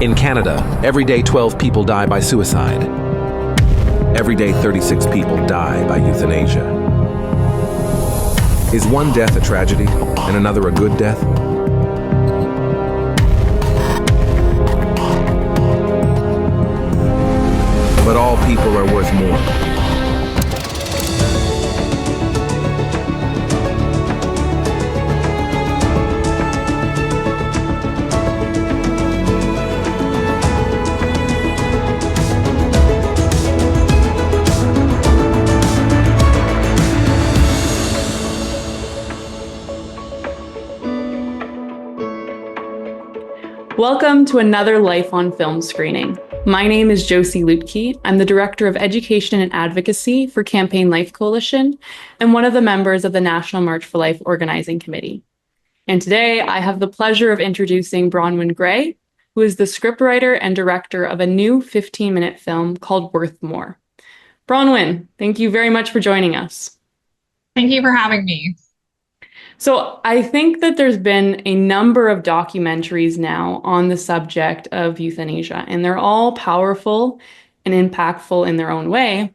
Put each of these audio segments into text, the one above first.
In Canada, every day 12 people die by suicide. Every day 36 people die by euthanasia. Is one death a tragedy and another a good death? But all people are worth more. Welcome to another Life on Film screening. My name is Josie Lutke. I'm the Director of Education and Advocacy for Campaign Life Coalition and one of the members of the National March for Life Organizing Committee. And today I have the pleasure of introducing Bronwyn Gray, who is the scriptwriter and director of a new 15-minute film called Worth More. Bronwyn, thank you very much for joining us. Thank you for having me. So I think that there's been a number of documentaries now on the subject of euthanasia, and they're all powerful and impactful in their own way.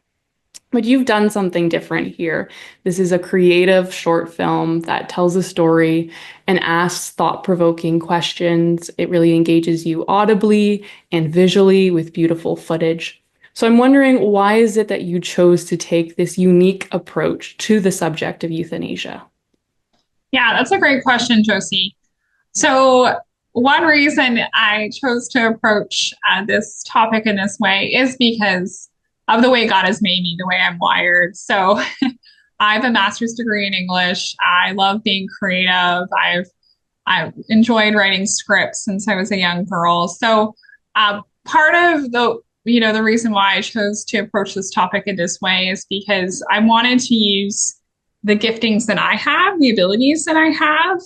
But you've done something different here. This is a creative short film that tells a story and asks thought-provoking questions. It really engages you audibly and visually with beautiful footage. So I'm wondering, why is it that you chose to take this unique approach to the subject of euthanasia? Yeah, that's a great question, Josie. So one reason I chose to approach this topic in this way is because of the way God has made me, the way I'm wired. So I have a master's degree in English. I love being creative. I've enjoyed writing scripts since I was a young girl. So part of the reason why I chose to approach this topic in this way is because I wanted to use the giftings that I have, the abilities that I have.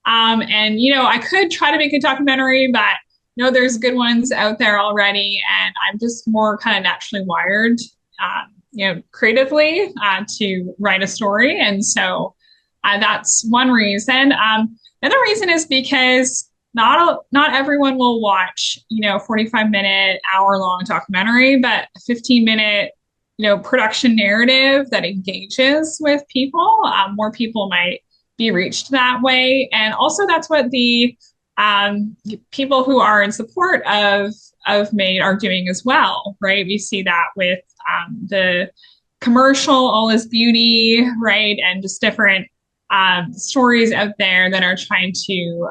I could try to make a documentary, but there's good ones out there already. And I'm just more kind of naturally wired, creatively to write a story. And so that's one reason. Another reason is because not everyone will watch, 45-minute, hour-long documentary, but a 15-minute production narrative that engages with people. More people might be reached that way. And also that's what the people who are in support of MAID are doing as well, right? We see that with the commercial All Is Beauty, right? And just different stories out there that are trying to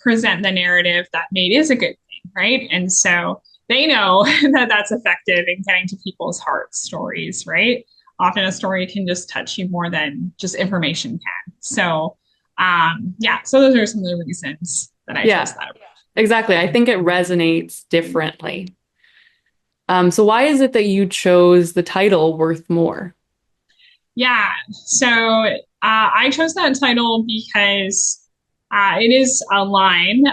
present the narrative that MAID is a good thing, right? And so they know that that's effective in getting to people's heart stories, right? Often a story can just touch you more than just information can. So, so those are some of the reasons that I chose that approach. Exactly. I think it resonates differently. So why is it that you chose the title Worth More? Yeah, so I chose that title because it is a line.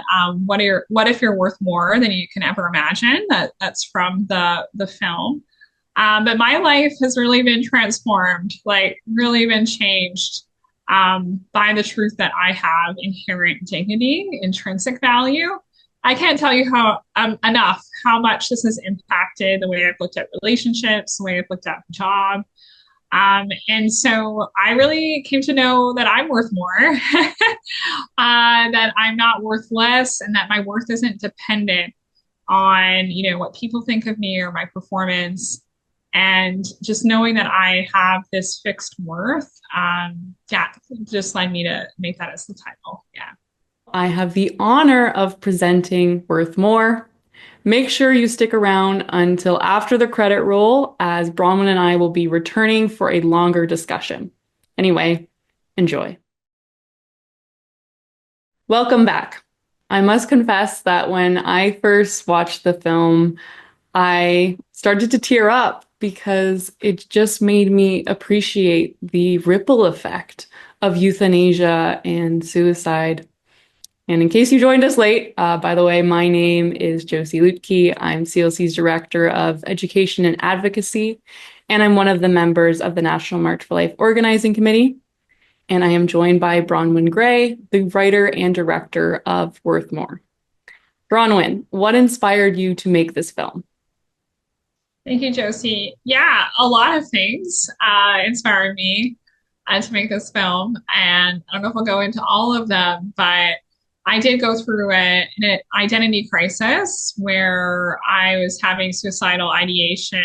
What if you're worth more than you can ever imagine? That's from the film. But my life has really been transformed, really been changed by the truth that I have inherent dignity, intrinsic value. I can't tell you enough how much this has impacted the way I've looked at relationships, the way I've looked at the job. And so I really came to know that I'm worth more, that I'm not worth less, and that my worth isn't dependent on, what people think of me or my performance. And just knowing that I have this fixed worth, just led me to make that as the title. Yeah. I have the honor of presenting Worth More. Make sure you stick around until after the credit roll, as Bronwyn and I will be returning for a longer discussion. Anyway, enjoy. Welcome back. I must confess that when I first watched the film, I started to tear up because it just made me appreciate the ripple effect of euthanasia and suicide. And in case you joined us late, by the way, my name is Josie Lutke. I'm CLC's Director of Education and Advocacy, and I'm one of the members of the National March for Life Organizing Committee. And I am joined by Bronwyn Gray, the writer and director of Worth More. Bronwyn, what inspired you to make this film? Thank you, Josie. Yeah, a lot of things inspired me to make this film. And I don't know if I'll go into all of them, but I did go through an identity crisis where I was having suicidal ideation.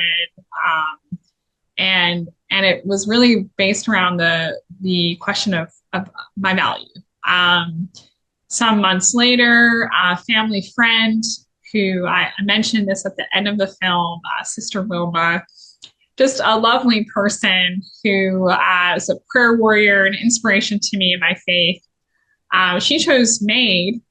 And it was really based around the question of my value. Um, some months later, a family friend who I mentioned this at the end of the film, Sister Wilma, just a lovely person who is a prayer warrior and inspiration to me in my faith. She chose MAID,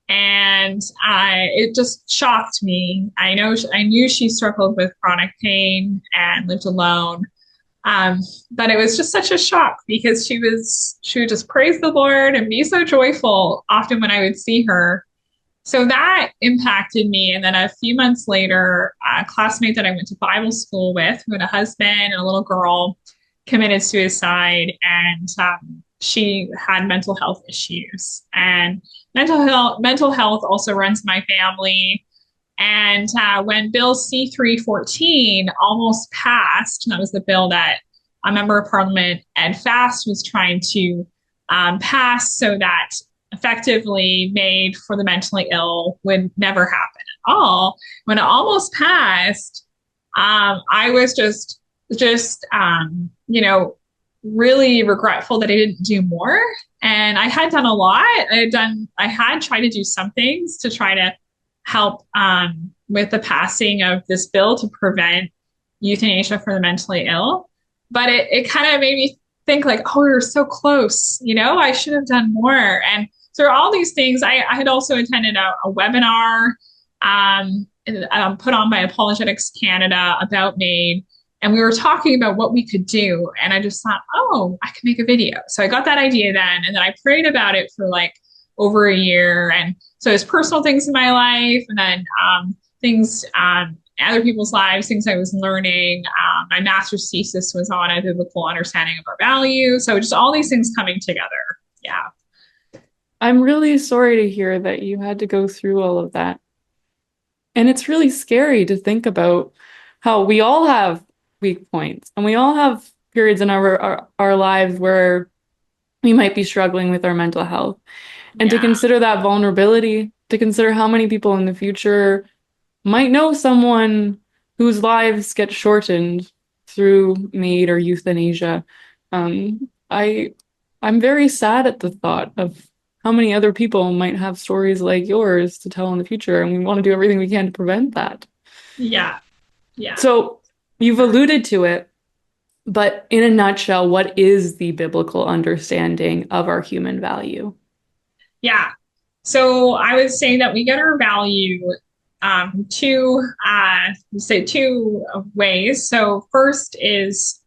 and it just shocked me. I knew she struggled with chronic pain and lived alone. But it was just such a shock because she would just praise the Lord and be so joyful often when I would see her. So that impacted me. And then a few months later, a classmate that I went to Bible school with, who had a husband and a little girl, committed suicide, and she had mental health issues. And mental health also runs my family. And when Bill C-314 almost passed, and that was the bill that a member of Parliament, Ed Fast, was trying to pass so that effectively MAID for the mentally ill would never happen at all. When it almost passed, I was just really regretful that I didn't do more. And I had done a lot. I had tried to do some things to try to help with the passing of this bill to prevent euthanasia for the mentally ill. But it kind of made me think like, oh, we were so close, I should have done more. And so all these things, I had also attended a webinar put on by Apologetics Canada about MAID. And we were talking about what we could do. And I just thought, oh, I could make a video. So I got that idea then. And then I prayed about it for like over a year. And so it's personal things in my life, and then things other people's lives, things I was learning. My master's thesis was on a biblical understanding of our values. So just all these things coming together. Yeah. I'm really sorry to hear that you had to go through all of that. And it's really scary to think about how we all have weak points, and we all have periods in our lives where we might be struggling with our mental health. And to consider that vulnerability, to consider how many people in the future might know someone whose lives get shortened through MAID or euthanasia. I'm very sad at the thought of how many other people might have stories like yours to tell in the future, and we want to do everything we can to prevent that. Yeah. Yeah. So you've alluded to it, but in a nutshell, what is the biblical understanding of our human value? Yeah. So I would say that we get our value two ways. So first is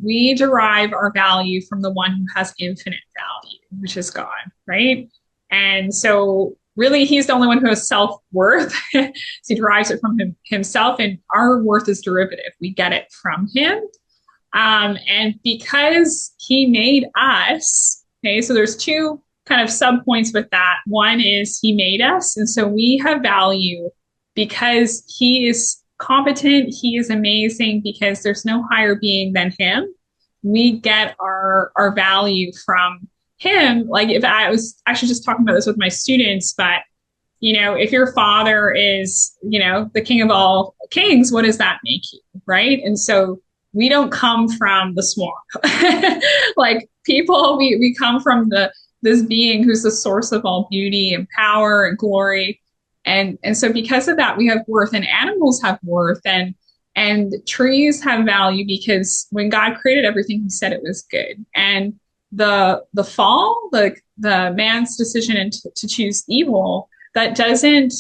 we derive our value from the one who has infinite value, which is God, right? And so really he's the only one who has self-worth. So he derives it from himself, and our worth is derivative. We get it from him. And because he made us, okay, so there's two kind of subpoints with that. One is he made us, and so we have value because he is competent, he is amazing, because there's no higher being than him. We get our value from him. Like, if I was actually just talking about this with my students, but if your father is, the king of all kings, what does that make you, right? And so we don't come from the swamp. Like people, we come from this being who's the source of all beauty and power and glory. And so because of that, we have worth, and animals have worth, and trees have value, because when God created everything, he said it was good. And the fall, the man's decision to choose evil, that doesn't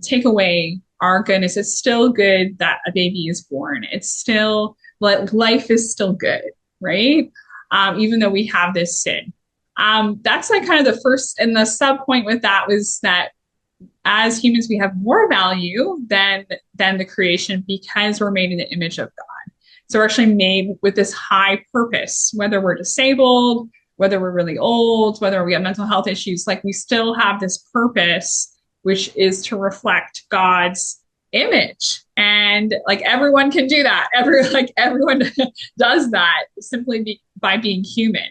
take away our goodness. It's still good that a baby is born. It's still, life is still good, right? Even though we have this sin. That's like kind of the first, and the sub point with that was that as humans, we have more value than the creation, because we're made in the image of God. So we're actually made with this high purpose, whether we're disabled, whether we're really old, whether we have mental health issues, like we still have this purpose which is to reflect God's image. And like everyone can do that. Everyone does that simply by being human.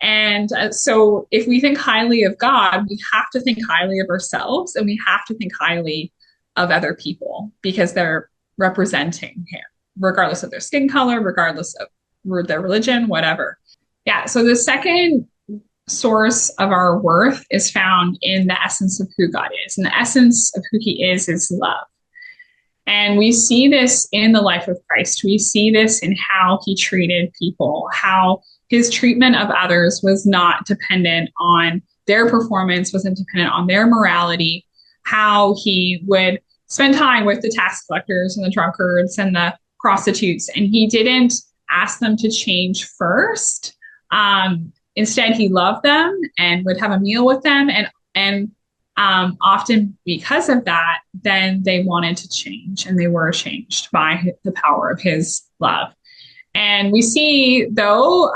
And so if we think highly of God, we have to think highly of ourselves, and we have to think highly of other people because they're representing Him, regardless of their skin color, regardless of their religion, whatever. Yeah. So the second source of our worth is found in the essence of who God is. And the essence of who He is love. And we see this in the life of Christ. We see this in how He treated people, how His treatment of others was not dependent on their performance, wasn't dependent on their morality, how He would spend time with the tax collectors and the drunkards and the prostitutes. And He didn't ask them to change first. Instead, He loved them and would have a meal with them. And often because of that, then they wanted to change, and they were changed by the power of His love. And we see, though,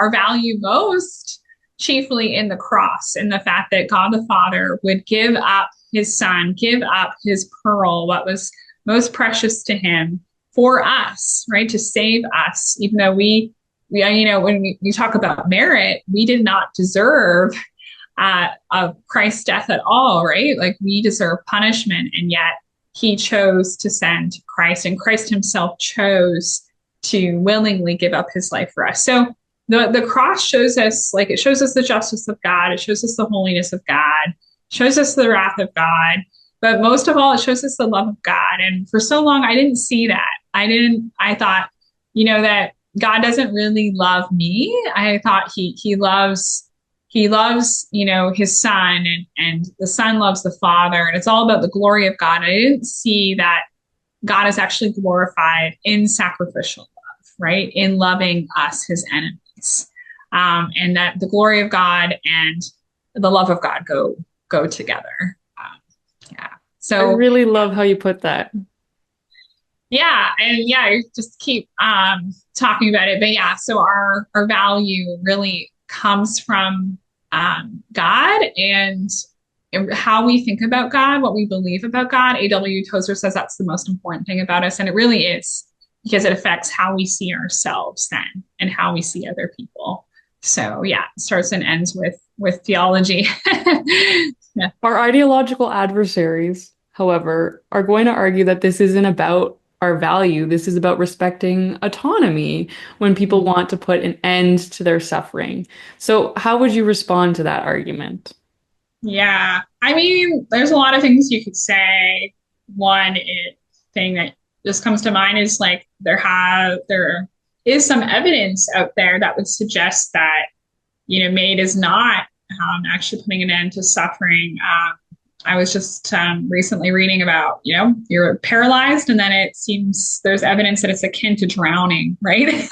our value most chiefly in the cross, in the fact that God the Father would give up His Son, give up His pearl, what was most precious to Him, for us, right, to save us, even though we when we talk about merit, we did not deserve of Christ's death at all, right? Like we deserve punishment, and yet He chose to send Christ, and Christ Himself chose to willingly give up His life for us. So the cross shows us, it shows us the justice of God, it shows us the holiness of God, it shows us the wrath of God, but most of all, it shows us the love of God. And for so long, I didn't see that. I thought, that God doesn't really love me. I thought he loves, His Son, and the Son loves the Father, and it's all about the glory of God. I didn't see that God is actually glorified in sacrificial love, right? In loving us, His enemies. And that the glory of God and the love of God go together. Yeah. So I really love how you put that. Yeah. And yeah, you just keep talking about it. But yeah, so our value really comes from God and how we think about God, what we believe about God. A.W. Tozer says that's the most important thing about us. And it really is, because it affects how we see ourselves then and how we see other people. So yeah, it starts and ends with theology. Yeah. Our ideological adversaries, however, are going to argue that this isn't about our value. This is about respecting autonomy when people want to put an end to their suffering. So how would you respond to that argument? Yeah, I mean, there's a lot of things you could say. One thing that just comes to mind is there is some evidence out there that would suggest that, MAID is not actually putting an end to suffering. I was just recently reading about, you're paralyzed, and then it seems there's evidence that it's akin to drowning, right?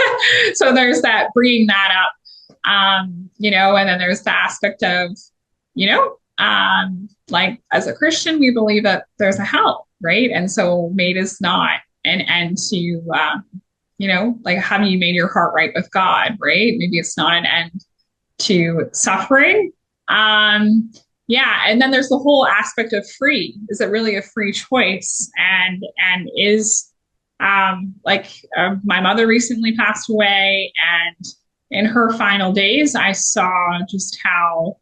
So there's that, bringing that up, and then there's the aspect of, as a Christian, we believe that there's a hell, right? And so MAID is not an end to, having you made your heart right with God, right? Maybe it's not an end to suffering. Yeah, and then there's the whole aspect of free. Is it really a free choice? And is my mother recently passed away, and in her final days, I saw just how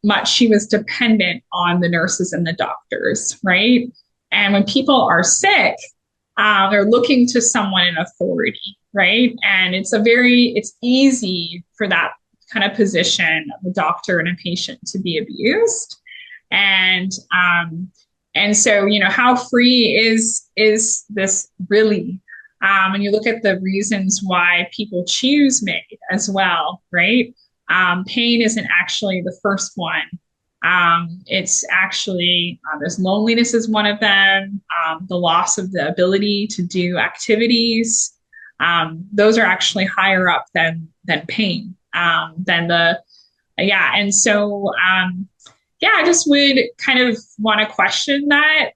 much she was dependent on the nurses and the doctors, right? And when people are sick, they're looking to someone in authority, right? And it's easy for that kind of position of a doctor and a patient to be abused. And so, how free is this really? And you look at the reasons why people choose MAID as well, right? Pain isn't actually the first one. It's actually, there's loneliness is one of them, the loss of the ability to do activities. Those are actually higher up than pain. And so, I just would kind of want to question that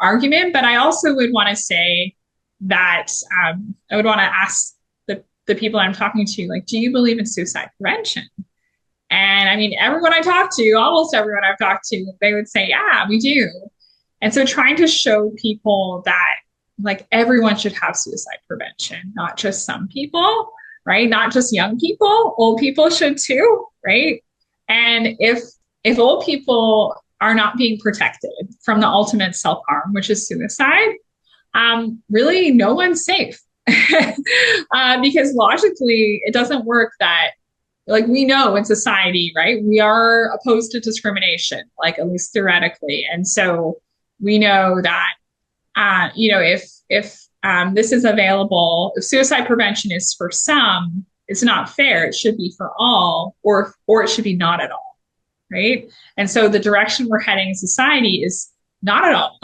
argument, but I also would want to say that I would want to ask the people I'm talking to, do you believe in suicide prevention? And I mean, everyone I talked to, almost everyone I've talked to, they would say, yeah, we do. And so trying to show people that like everyone should have suicide prevention, not just some people, right? Not just young people, old people should too, right? And if old people are not being protected from the ultimate self-harm, which is suicide, really no one's safe. Because logically, it doesn't work that like we know in society, right? We are opposed to discrimination, like at least theoretically. And so we know that, if this is available, if suicide prevention is for some, it's not fair. It should be for all, or it should be not at all, right? And so the direction we're heading in society is not at all,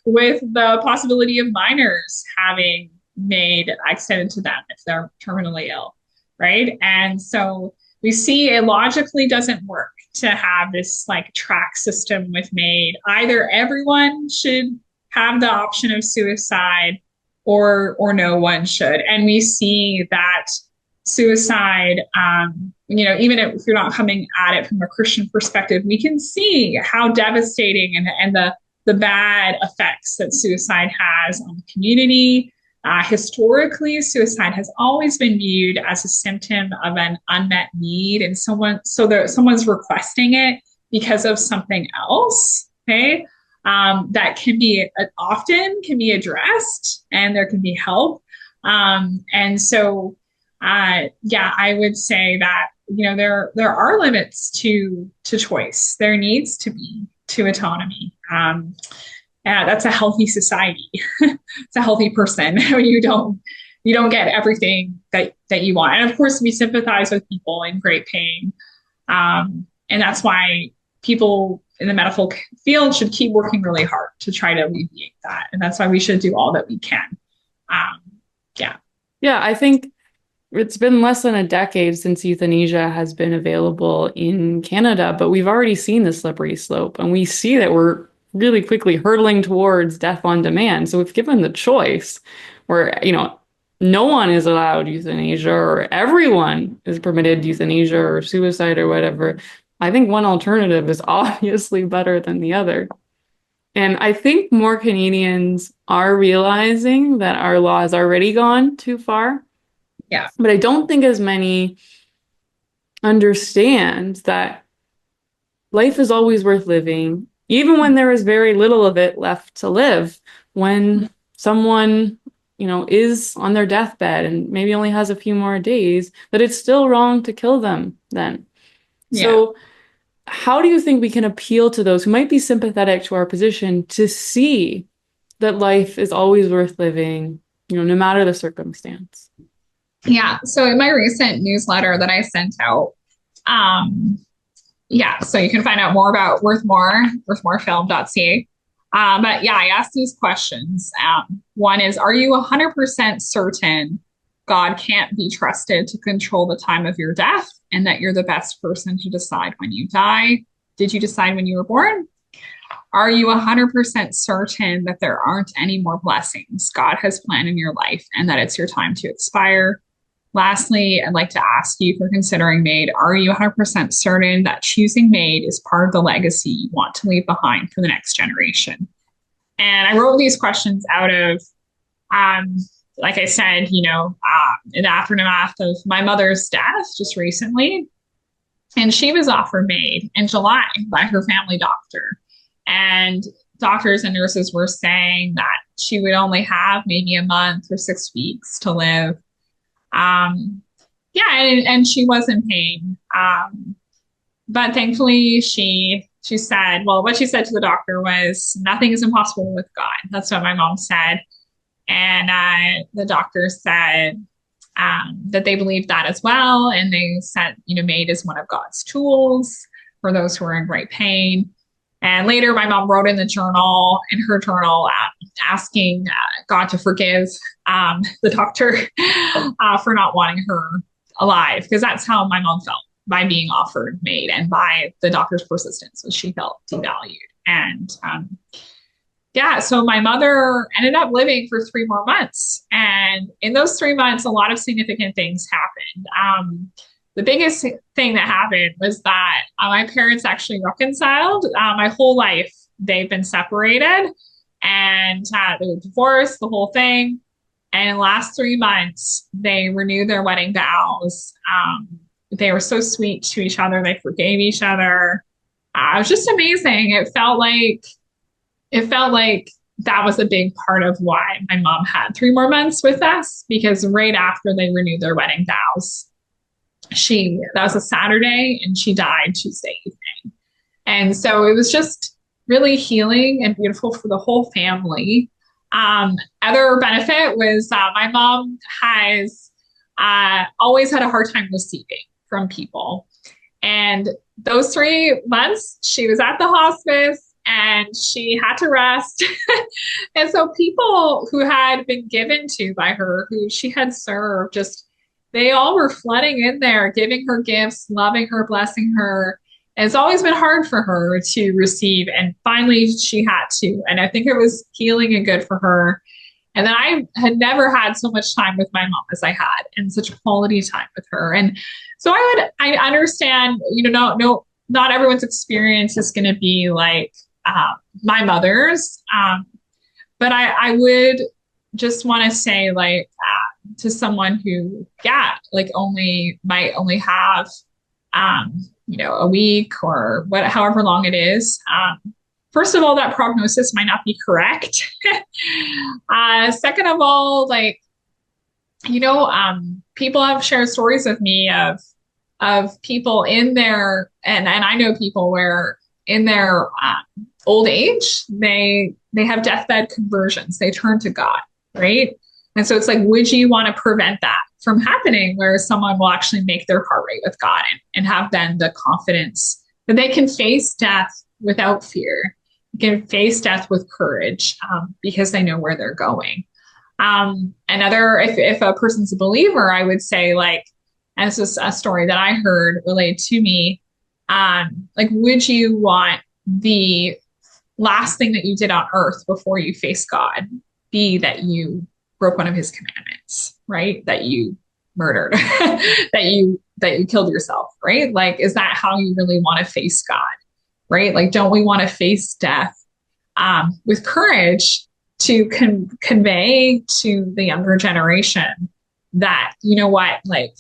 with the possibility of minors having MAID extended to them if they're terminally ill, right? And so we see it logically doesn't work to have this like track system with MAID. Either everyone should have the option of suicide or no one should. And we see that suicide, even if you're not coming at it from a Christian perspective, we can see how devastating and the bad effects that suicide has on the community. Historically, suicide has always been viewed as a symptom of an unmet need, and someone's requesting it because of something else. Okay, that can be often can be addressed, and there can be help. And so, I would say that there are limits to choice. There needs to be to autonomy. That's a healthy society. It's a healthy person when you don't get everything that you want. And of course, we sympathize with people in great pain, and that's why people in the medical field should keep working really hard to try to alleviate that. And that's why we should do all that we can. Yeah, I think it's been less than a decade since euthanasia has been available in Canada, but we've already seen the slippery slope, and we see that we're really quickly hurtling towards death on demand. So if given the choice where, no one is allowed euthanasia or everyone is permitted euthanasia or suicide or whatever, I think one alternative is obviously better than the other. And I think more Canadians are realizing that our law has already gone too far. Yeah. But I don't think as many understand that life is always worth living, even when there is very little of it left to live. When someone, is on their deathbed and maybe only has a few more days, that it's still wrong to kill them then. Yeah. So how do you think we can appeal to those who might be sympathetic to our position to see that life is always worth living, no matter the circumstance? Yeah. So in my recent newsletter that I sent out, so you can find out more about worthmorefilm.ca. I asked these questions. One is, are you 100% certain God can't be trusted to control the time of your death and that you're the best person to decide when you die? Did you decide when you were born? Are you 100% certain that there aren't any more blessings God has planned in your life and that it's your time to expire? Lastly, I'd like to ask you, for considering MAID, are you 100% certain that choosing MAID is part of the legacy you want to leave behind for the next generation? And I wrote these questions out of, like I said, in the aftermath of my mother's death just recently. And she was offered MAID in July by her family doctor. And doctors and nurses were saying that she would only have maybe a month or 6 weeks to live. And she was in pain. But thankfully she said, what she said to the doctor was, nothing is impossible with God. That's what my mom said. And the doctor said that they believed that as well. And they said, MAID is one of God's tools for those who are in great pain. And later, my mom wrote in her journal, asking God to forgive the doctor for not wanting her alive, because that's how my mom felt by being offered MAID and by the doctor's persistence, was she felt devalued. And so my mother ended up living for 3 more months. And in those 3 months, a lot of significant things happened. the biggest thing that happened was that my parents actually reconciled. My whole life, they've been separated and they were divorced, the whole thing. And in the last 3 months, they renewed their wedding vows. They were so sweet to each other. They forgave each other. It was just amazing. It felt like that was a big part of why my mom had 3 more months with us, because right after they renewed their wedding vows, that was a Saturday and she died Tuesday evening. And so it was just really healing and beautiful for the whole family. Other benefit was my mom has always had a hard time receiving from people. And those 3 months, she was at the hospice and she had to rest. And so people who had been given to by her, who she had served, just they all were flooding in there, giving her gifts, loving her, blessing her. And it's always been hard for her to receive. And finally, she had to. And I think it was healing and good for her. And then I had never had so much time with my mom as I had, and such quality time with her. And so I understand, no, not everyone's experience is going to be like my mother's. But I would just want to say, like, to someone who, like might only have, a week or however long it is. First of all, that prognosis might not be correct. Second of all, like, people have shared stories with me of people in their, and I know people where in their old age, they have deathbed conversions. They turn to God, right? And so it's like, would you want to prevent that from happening, where someone will actually make their heart right with God and have then the confidence that they can face death without fear, can face death with courage, because they know where they're going. If a person's a believer, I would say, like, and this is a story that I heard relayed to me, like, would you want the last thing that you did on earth before you face God be that you broke one of his commandments, right? That you murdered, that you killed yourself, right? Like, is that how you really want to face God, right? Like, don't we want to face death with courage to convey to the younger generation that, like,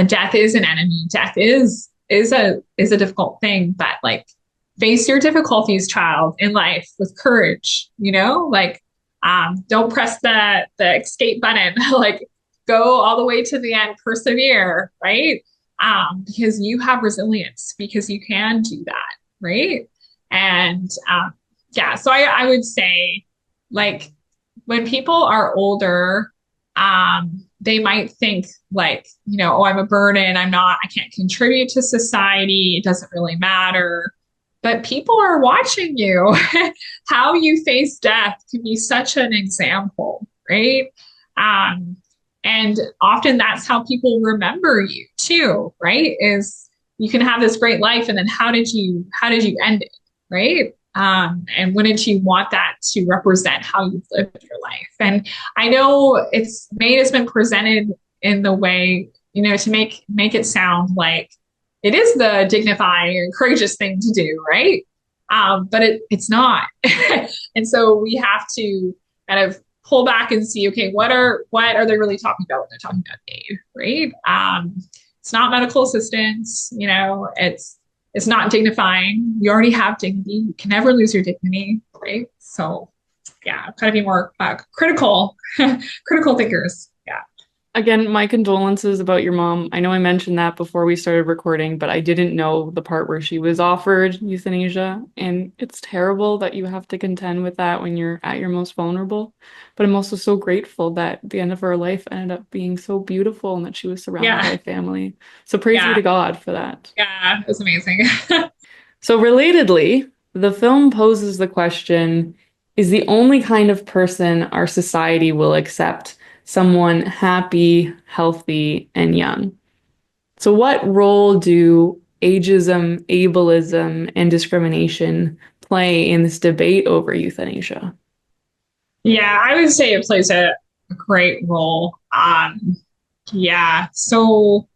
death is an enemy. Death is a difficult thing, but, like, face your difficulties, child, in life with courage, like, don't press the escape button, like, go all the way to the end, persevere, right? Because you have resilience, because you can do that, right? And so I would say, like, when people are older, they might think, like, oh, I'm a burden. I can't contribute to society. It doesn't really matter. But people are watching you. How you face death can be such an example, right? And often that's how people remember you too, right? Is you can have this great life, and then how did you end it, right? And wouldn't you want that to represent how you've lived your life? And I know it's been presented in the way, to make it sound like it is the dignified and courageous thing to do, right? But it's not. And so we have to kind of pull back and see, okay, what are they really talking about when they're talking about aid, right? It's not medical assistance, it's not dignifying. You already have dignity. You can never lose your dignity, right? So kind of be more critical thinkers. Yeah. Again, my condolences about your mom. I know I mentioned that before we started recording, but I didn't know the part where she was offered euthanasia. And it's terrible that you have to contend with that when you're at your most vulnerable. But I'm also so grateful that the end of her life ended up being so beautiful and that she was surrounded by family. So praise be to God for that. Yeah, it was amazing. So relatedly, the film poses the question, is the only kind of person our society will accept someone happy, healthy, and young? So what role do ageism, ableism, and discrimination play in this debate over euthanasia? Yeah, I would say it plays a great role. So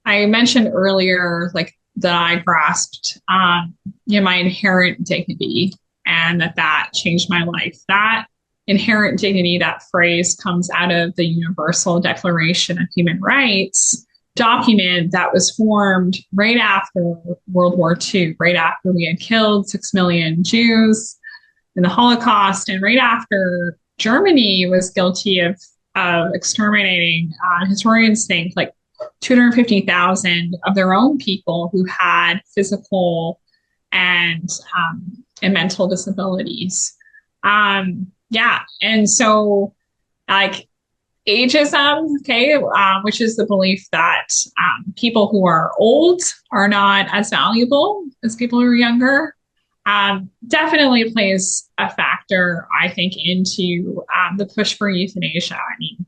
I mentioned earlier, like that I grasped, my inherent dignity, and that changed my life. That inherent dignity, that phrase comes out of the Universal Declaration of Human Rights document that was formed right after World War II, right after we had killed 6 million Jews in the Holocaust, and right after Germany was guilty of exterminating, historians think like 250,000 of their own people who had physical and mental disabilities. Yeah, and so like ageism, okay, which is the belief that people who are old are not as valuable as people who are younger, definitely plays a factor, I think, into the push for euthanasia. I mean,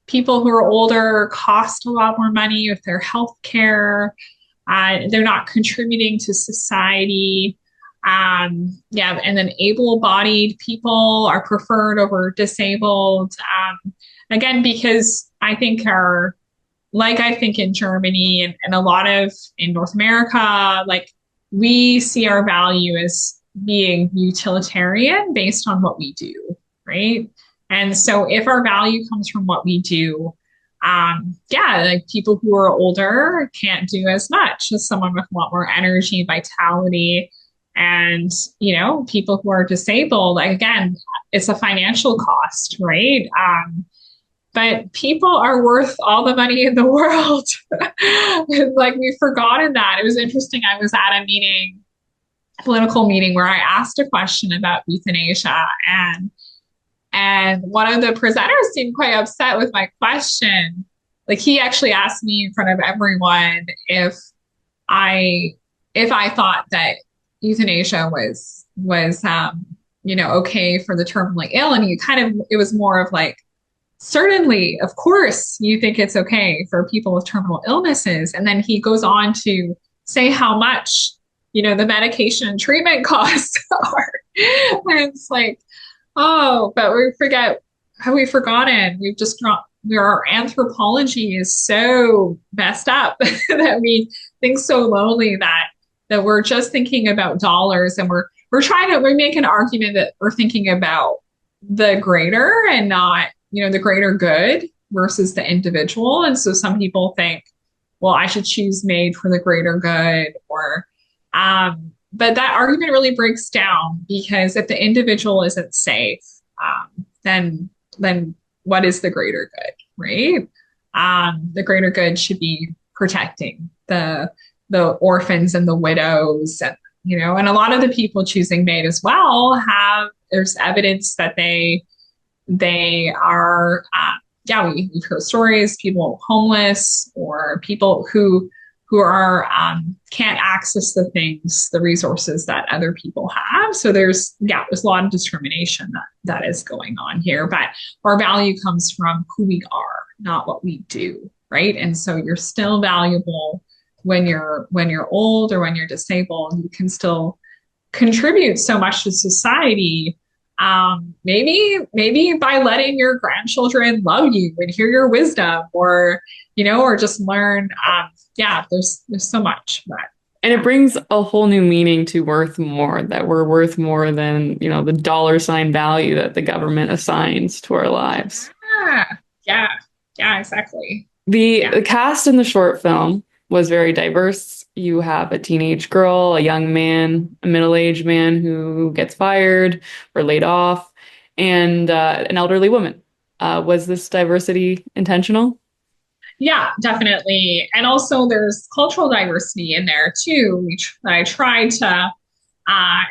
people who are older cost a lot more money with their health care. They're not contributing to society. Yeah, and then able-bodied people are preferred over disabled. Again, because I think I think in Germany and a lot of in North America, like we see our value as being utilitarian based on what we do, right? And so if our value comes from what we do, yeah, like people who are older can't do as much as someone with a lot more energy, vitality, and people who are disabled. Like, again, it's a financial cost, right? But people are worth all the money in the world. Like, we've forgotten that. It was interesting. I was at a meeting, a political meeting, where I asked a question about euthanasia, and one of the presenters seemed quite upset with my question. Like, he actually asked me in front of everyone I if I thought that euthanasia was okay for the terminally ill, and it was more of like, certainly, of course, you think it's okay for people with terminal illnesses. And then he goes on to say how much, the medication and treatment costs are. And it's like, oh, but have we forgotten? We've just not, our anthropology is so messed up that we think so lowly that we're just thinking about dollars, and we make an argument that we're thinking about the greater and not, the greater good versus the individual. And so some people think, well, I should choose MAID for the greater good, but that argument really breaks down, because if the individual isn't safe, then what is the greater good, right? The greater good should be protecting the orphans and the widows, and a lot of the people choosing MAID as well there's evidence that they are, we've heard stories, people homeless or people who are can't access the resources that other people have. So there's a lot of discrimination that is going on here, but our value comes from who we are, not what we do, right? And so you're still valuable when you're old or when you're disabled. You can still contribute so much to society. Maybe by letting your grandchildren love you and hear your wisdom, or just learn. There's so much. And it brings a whole new meaning to worth more, that we're worth more than, the dollar sign value that the government assigns to our lives. Yeah, exactly. The cast in the short film was very diverse. You have a teenage girl, a young man, a middle-aged man who gets fired or laid off, and an elderly woman. Was this diversity intentional? Yeah, definitely. And also there's cultural diversity in there too, which I tried to,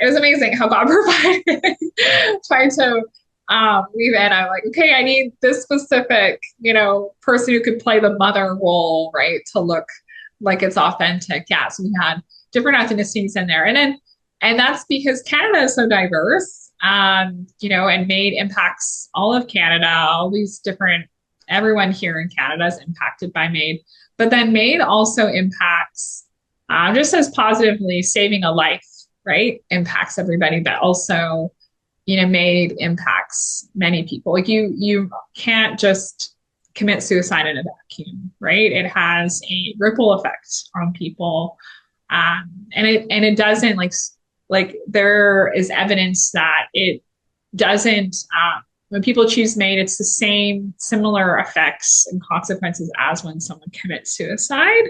it was amazing how God provided, tried to weave in. I'm like, okay, I need this specific, person who could play the mother role, right, to look like it's authentic. Yeah, so we had different ethnicities in there. And that's because Canada is so diverse, and MAID impacts all of Canada, all these different, everyone here in Canada is impacted by MAID. But then MAID also impacts, just as positively saving a life, right, impacts everybody, but also, MAID impacts many people. Like you can't just commit suicide in a vacuum, right? It has a ripple effect on people. And it doesn't like there is evidence that it doesn't when people choose MAID, it's the same similar effects and consequences as when someone commits suicide,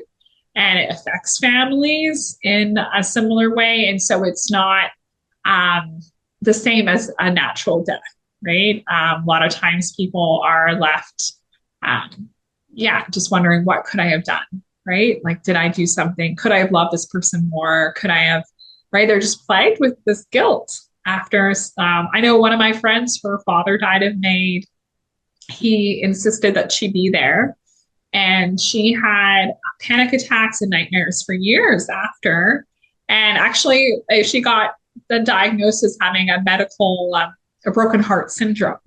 and it affects families in a similar way. And so it's not the same as a natural death, right? A lot of times people are left, just wondering, what could I have done, right? Like, did I do something? Could I have loved this person more? Could I have, right? They're just plagued with this guilt after. I know one of my friends, her father died of MAID. He insisted that she be there. And she had panic attacks and nightmares for years after. And actually, she got the diagnosis having a broken heart syndrome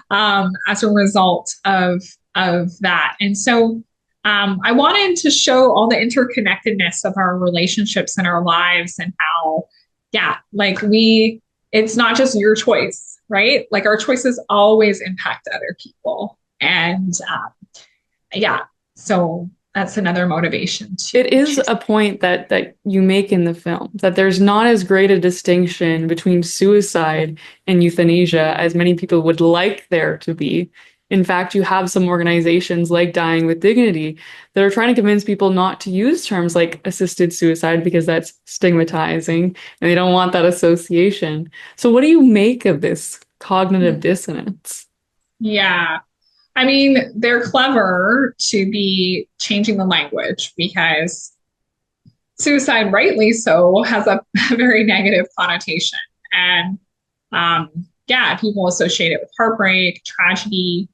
as a result of that. And so I wanted to show all the interconnectedness of our relationships and our lives, and how, it's not just your choice, right? Like, our choices always impact other people. And so that's another motivation too. It is a point that you make in the film, that there's not as great a distinction between suicide and euthanasia as many people would like there to be. In fact, you have some organizations like Dying with Dignity that are trying to convince people not to use terms like assisted suicide because that's stigmatizing and they don't want that association. So what do you make of this cognitive dissonance? Yeah. I mean, they're clever to be changing the language, because suicide, rightly so, has a very negative connotation. And people associate it with heartbreak, tragedy.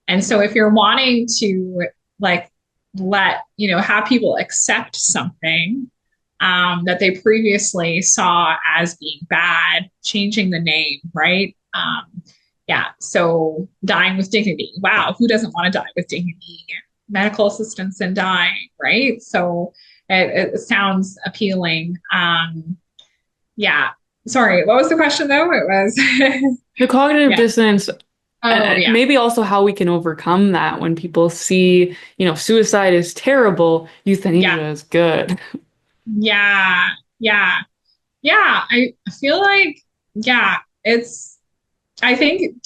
And so if you're wanting to have people accept something that they previously saw as being bad, changing the name, right? So Dying with Dignity. Wow, who doesn't want to die with dignity? Medical assistance in dying, right? So it sounds appealing. Sorry, what was the question though? It was the cognitive dissonance. Maybe also how we can overcome that when people see, suicide is terrible, euthanasia is good. I feel like, I think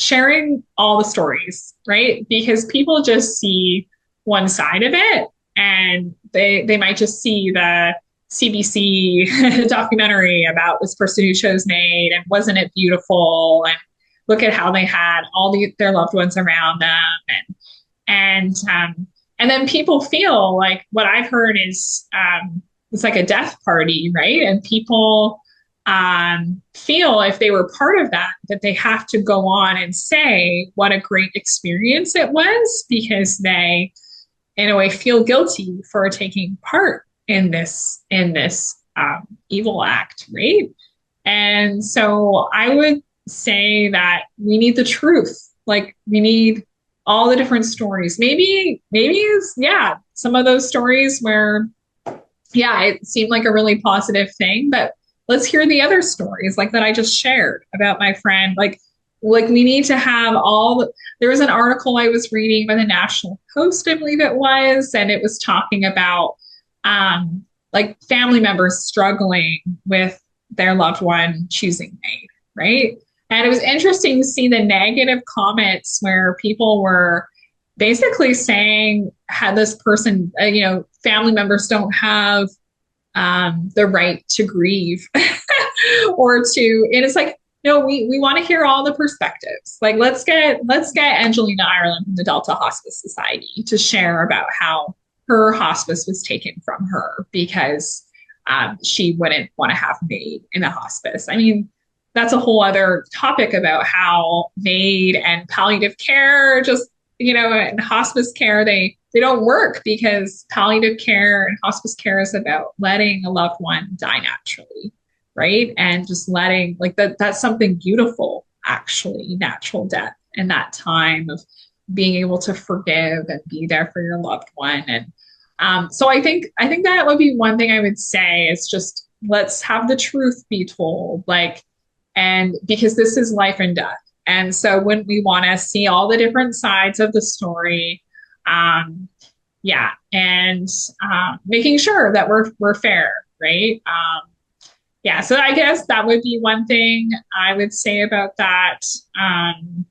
sharing all the stories, right? Because people just see one side of it, and they might just see the CBC documentary about this person who chose MAID, and wasn't it beautiful? And look at how they had all their loved ones around them. And then people feel like, what I've heard is, it's like a death party, right? And people feel, if they were part of that they have to go on and say what a great experience it was, because they, in a way, feel guilty for taking part in this evil act, right? And so I would say that we need the truth. Like, we need all the different stories. Maybe it's, some of those stories where, it seemed like a really positive thing, but let's hear the other stories, like that I just shared about my friend. Like we need to have there was an article I was reading by the National Post, I believe it was, and it was talking about family members struggling with their loved one choosing MAID, right? And it was interesting to see the negative comments where people were basically saying, had this person, family members don't have the right to grieve and it's like, no, we want to hear all the perspectives. Like, let's get Angelina Ireland from the Delta Hospice Society to share about how her hospice was taken from her because she wouldn't want to have MAID in a hospice. I mean, that's a whole other topic about how MAID and palliative care just, and hospice care, they don't work, because palliative care and hospice care is about letting a loved one die naturally, right? And just letting, that's something beautiful, actually, natural death, and that time of being able to forgive and be there for your loved one. And so I think that would be one thing I would say, is just, let's have the truth be told, and because this is life and death, And so wouldn't we want to see all the different sides of the story? Um, yeah, and making sure that we're fair, right? Yeah, so I guess that would be one thing I would say about that. Um,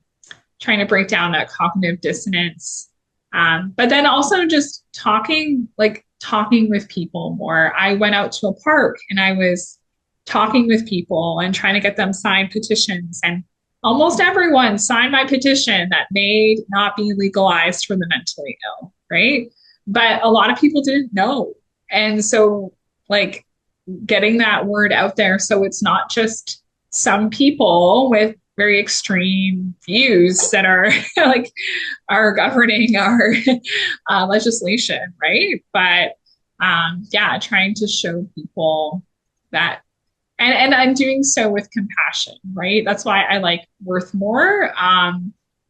Trying to break down that cognitive dissonance. But then also just talking with people more. I went out to a park and I was talking with people and trying to get them signed petitions. And almost everyone signed my petition that may not be legalized for the mentally ill, right? But a lot of people didn't know. And so, like, getting that word out there so it's not just some people with very extreme views that are like are governing our legislation, right? But yeah, trying to show people that, and I'm doing so with compassion, right? That's why I like Worth More,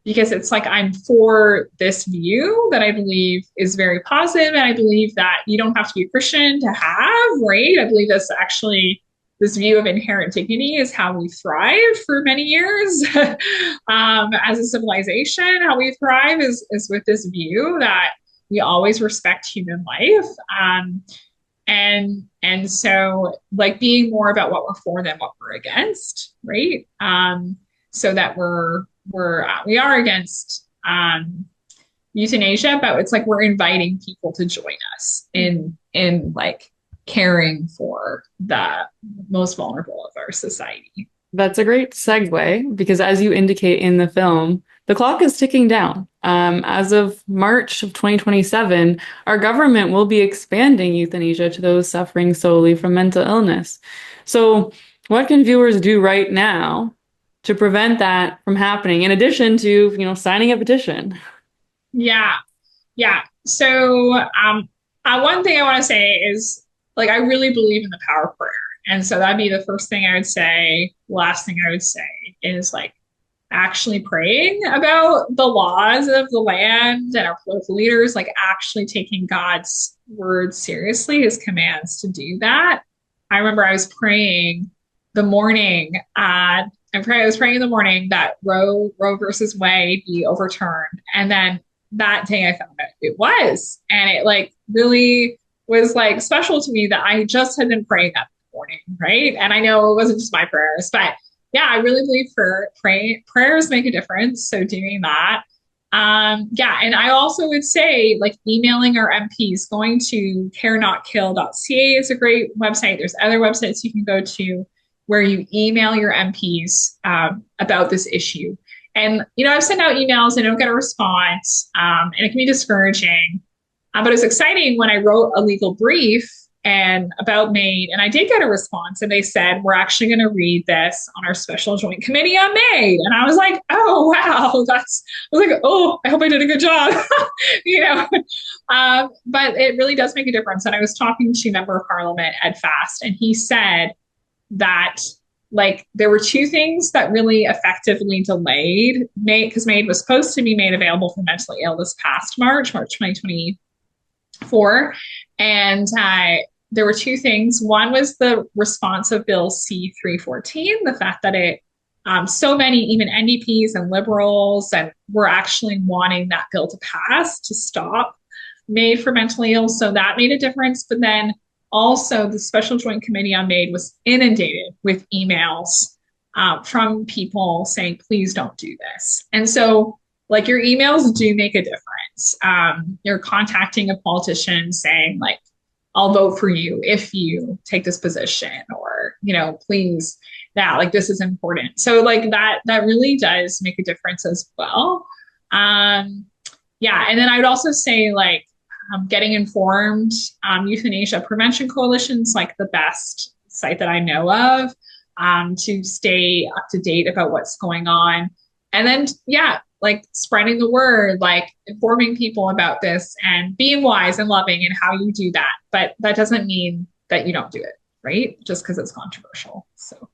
because it's like I'm for this view that I believe is very positive, and I believe that you don't have to be a Christian to have, right? I believe that's actually this view of inherent dignity is how we thrived for many years as a civilization. How we thrive is with this view that we always respect human life. And so like being more about what we're for than what we're against, right? So that we are against euthanasia, but it's like we're inviting people to join us in like caring for the most vulnerable of our society. That's a great segue because, as you indicate in the film, the clock is ticking down. As of March of 2027, our government will be expanding euthanasia to those suffering solely from mental illness. So, what can viewers do right now to prevent that from happening, in addition to, signing a petition? Yeah, yeah. So, one thing I want to say is, like, I really believe in the power of prayer. And so that'd be the first thing I would say. Last thing I would say is like actually praying about the laws of the land and our political leaders, like actually taking God's word seriously, his commands to do that. I remember I was praying the morning, I was praying in the morning that Roe versus Wade be overturned. And then that day I found out it was. And it like really was like special to me that I just had been praying that morning, right? And I know it wasn't just my prayers, but yeah, I really believe prayers make a difference. So doing that. Yeah, and I also would say like emailing our MPs, going to carenotkill.ca is a great website. There's other websites you can go to where you email your MPs about this issue. And, I've sent out emails and I don't get a response, and it can be discouraging. But it was exciting when I wrote a legal brief and about MAID, and I did get a response, and they said, we're actually going to read this on our special joint committee on MAID. And I was like, oh, wow, I was like, oh, I hope I did a good job, but it really does make a difference. And I was talking to Member of Parliament, Ed Fast, and he said that like there were two things that really effectively delayed MAID, because MAID was supposed to be made available for mentally ill this past March 2024. And there were two things. One was the response of Bill C-314, the fact that it so many, even NDPs and liberals, and were actually wanting that bill to pass to stop MAID for mentally ill. So that made a difference. But then also the Special Joint Committee on MAID was inundated with emails from people saying, please don't do this. And so like your emails do make a difference. You're contacting a politician saying like, I'll vote for you if you take this position, or, please, like this is important. So like that really does make a difference as well. Yeah. And then I would also say like getting informed, Euthanasia Prevention Coalition's like the best site that I know of to stay up to date about what's going on. And then, yeah, like spreading the word, like informing people about this and being wise and loving in how you do that. But that doesn't mean that you don't do it, right? Just because it's controversial. So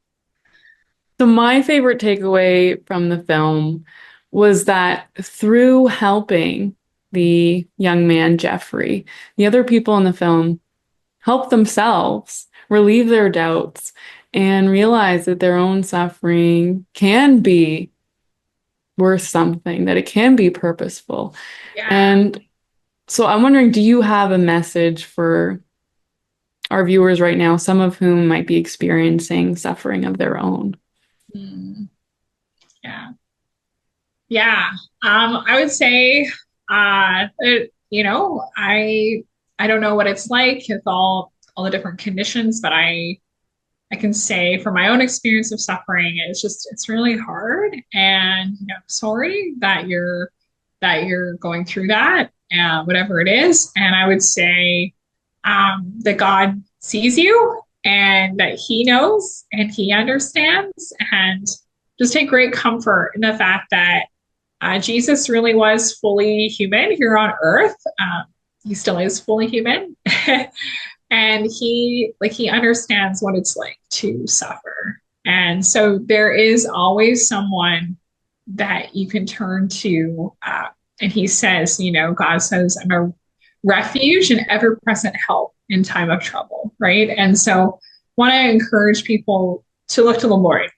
my favorite takeaway from the film was that through helping the young man, Jeffrey, the other people in the film help themselves relieve their doubts and realize that their own suffering can be worth something, that it can be purposeful. Yeah. And so I'm wondering, do you have a message for our viewers right now, some of whom might be experiencing suffering of their own? Mm, yeah. Yeah. I would say, I don't know what it's like with all the different conditions, but I can say from my own experience of suffering, it's really hard, and sorry that you're going through that, whatever it is. And I would say that God sees you and that He knows and He understands, and just take great comfort in the fact that Jesus really was fully human here on earth. He still is fully human. And he understands what it's like to suffer. And so there is always someone that you can turn to. And he says, God says, I'm a refuge and ever present help in time of trouble, right? And so want to encourage people to look to the Lord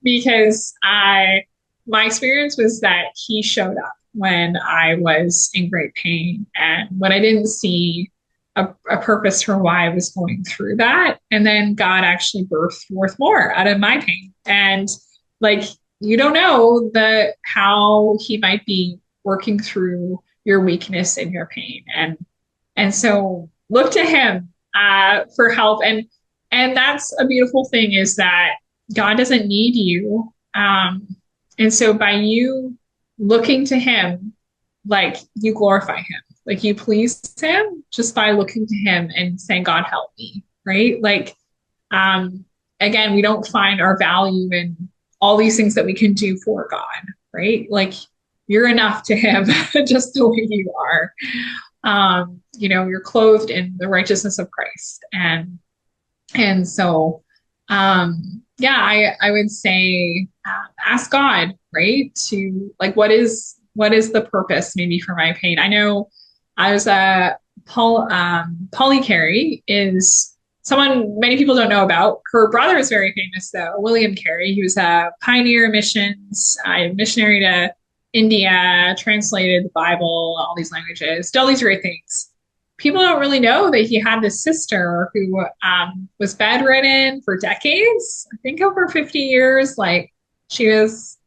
because my experience was that he showed up when I was in great pain and when I didn't see a purpose for why I was going through that. And then God actually birthed forth more out of my pain. And like, you don't know how he might be working through your weakness and your pain. And so look to him for help. And that's a beautiful thing, is that God doesn't need you. And so by you looking to him, like, you glorify him, like you please him just by looking to him and saying, God, help me. Right. Like, again, we don't find our value in all these things that we can do for God. Right. Like, you're enough to him just the way you are. You're clothed in the righteousness of Christ. And so, I would say, ask God, right? To like, what is the purpose maybe for my pain? I know I was Polly Carey is someone many people don't know about. Her brother is very famous though, William Carey. He was a pioneer missions, a missionary to India, translated the Bible, all these languages, did all these great things. People don't really know that he had this sister who was bedridden for decades, I think over 50 years. Like, she was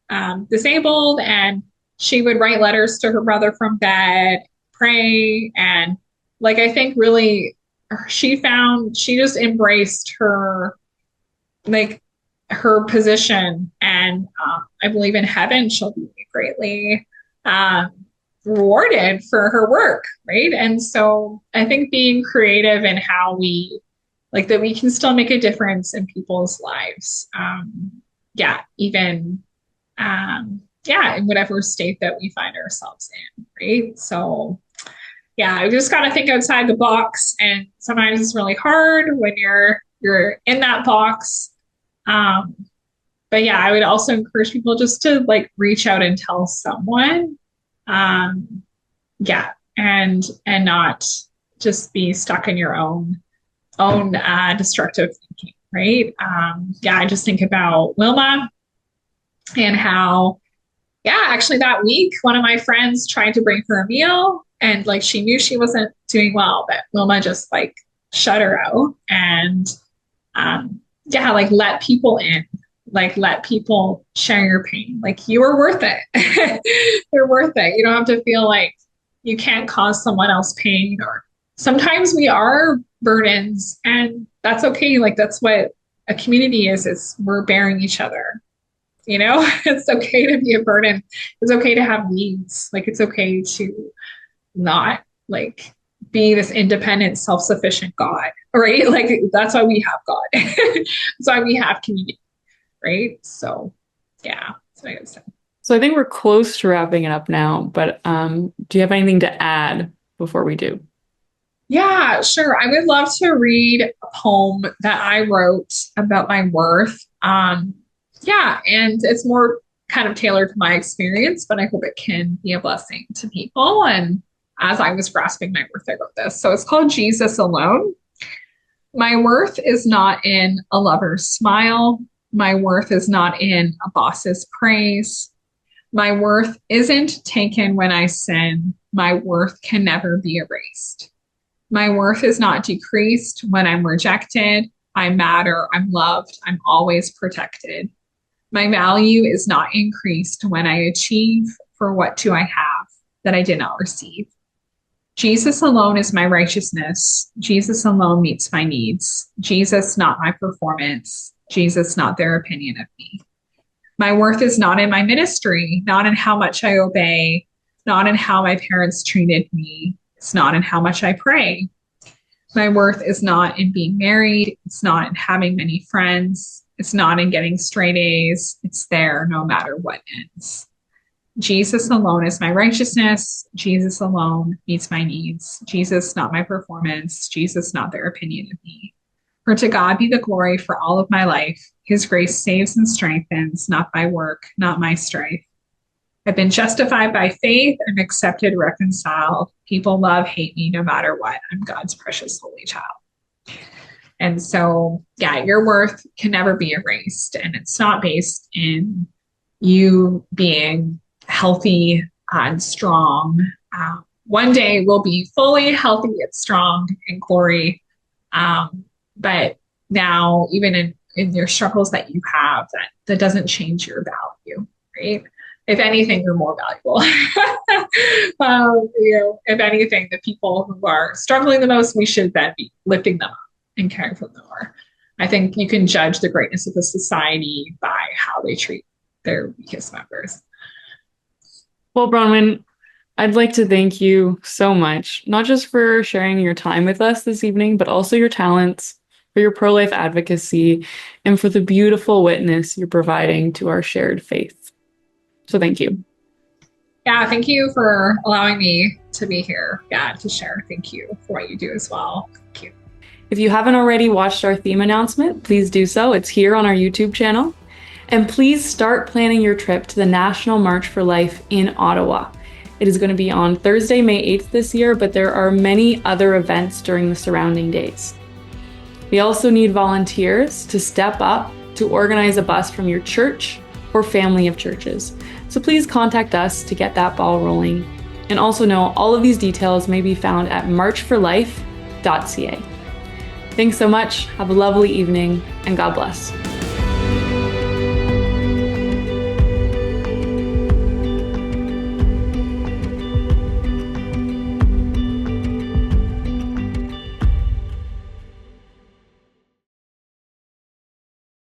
disabled, and she would write letters to her brother from bed, pray. And like, I think really she just embraced her, like, her position. And I believe in heaven she'll be greatly rewarded for her work, right? And so I think being creative in how we, like, that we can still make a difference in people's lives. In whatever state that we find ourselves in, right? So I just got to think outside the box, and sometimes it's really hard when you're in that box. I would also encourage people just to like reach out and tell someone, and not just be stuck in your own destructive thinking, right? I just think about Wilma and how, actually that week, one of my friends tried to bring her a meal, and like, she knew she wasn't doing well, but Wilma just like shut her out and, like, let people in, like, let people share your pain. Like, you are worth it. You're worth it. You don't have to feel like you can't cause someone else pain, or sometimes we are burdens, and that's okay. Like, that's what a community is we're bearing each other. It's okay to be a burden. It's okay to have needs. Like, it's okay to not like be this independent, self-sufficient God, right? Like, that's why we have God. That's why we have community, right? So that's what I would say. So I think we're close to wrapping it up now, but do you have anything to add before we do? Yeah, sure. I would love to read a poem that I wrote about my worth. And it's more kind of tailored to my experience, but I hope it can be a blessing to people. And as I was grasping my worth, I wrote this. So it's called Jesus Alone. My worth is not in a lover's smile. My worth is not in a boss's praise. My worth isn't taken when I sin. My worth can never be erased. My worth is not decreased when I'm rejected. I matter. I'm loved. I'm always protected. My value is not increased when I achieve. For what do I have that I did not receive? Jesus alone is my righteousness. Jesus alone meets my needs. Jesus, not my performance. Jesus, not their opinion of me. My worth is not in my ministry, not in how much I obey, not in how my parents treated me. It's not in how much I pray. My worth is not in being married. It's not in having many friends. It's not in getting straight A's. It's there no matter what ends. Jesus alone is my righteousness. Jesus alone meets my needs. Jesus, not my performance. Jesus, not their opinion of me. For to God be the glory for all of my life. His grace saves and strengthens, not by work, not my strife. I've been justified by faith. I'm accepted, reconciled. People love, hate me no matter what. I'm God's precious holy child. And so, yeah, your worth can never be erased. And it's not based in you being healthy and strong. One day we'll be fully healthy and strong in glory. But now, even in your struggles that you have, that doesn't change your value, right? If anything, you're more valuable. If anything, the people who are struggling the most, we should then be lifting them up and caring for them more. I think you can judge the greatness of a society by how they treat their weakest members. Well, Bronwyn, I'd like to thank you so much, not just for sharing your time with us this evening, but also your talents, for your pro-life advocacy, and for the beautiful witness you're providing to our shared faith. So thank you. Yeah, thank you for allowing me to be here. Yeah, to share. Thank you for what you do as well. Thank you. If you haven't already watched our theme announcement, please do so. It's here on our YouTube channel. And please start planning your trip to the National March for Life in Ottawa. It is going to be on Thursday, May 8th this year, but there are many other events during the surrounding days. We also need volunteers to step up to organize a bus from your church or family of churches. So please contact us to get that ball rolling. And also know all of these details may be found at marchforlife.ca. Thanks so much. Have a lovely evening, and God bless.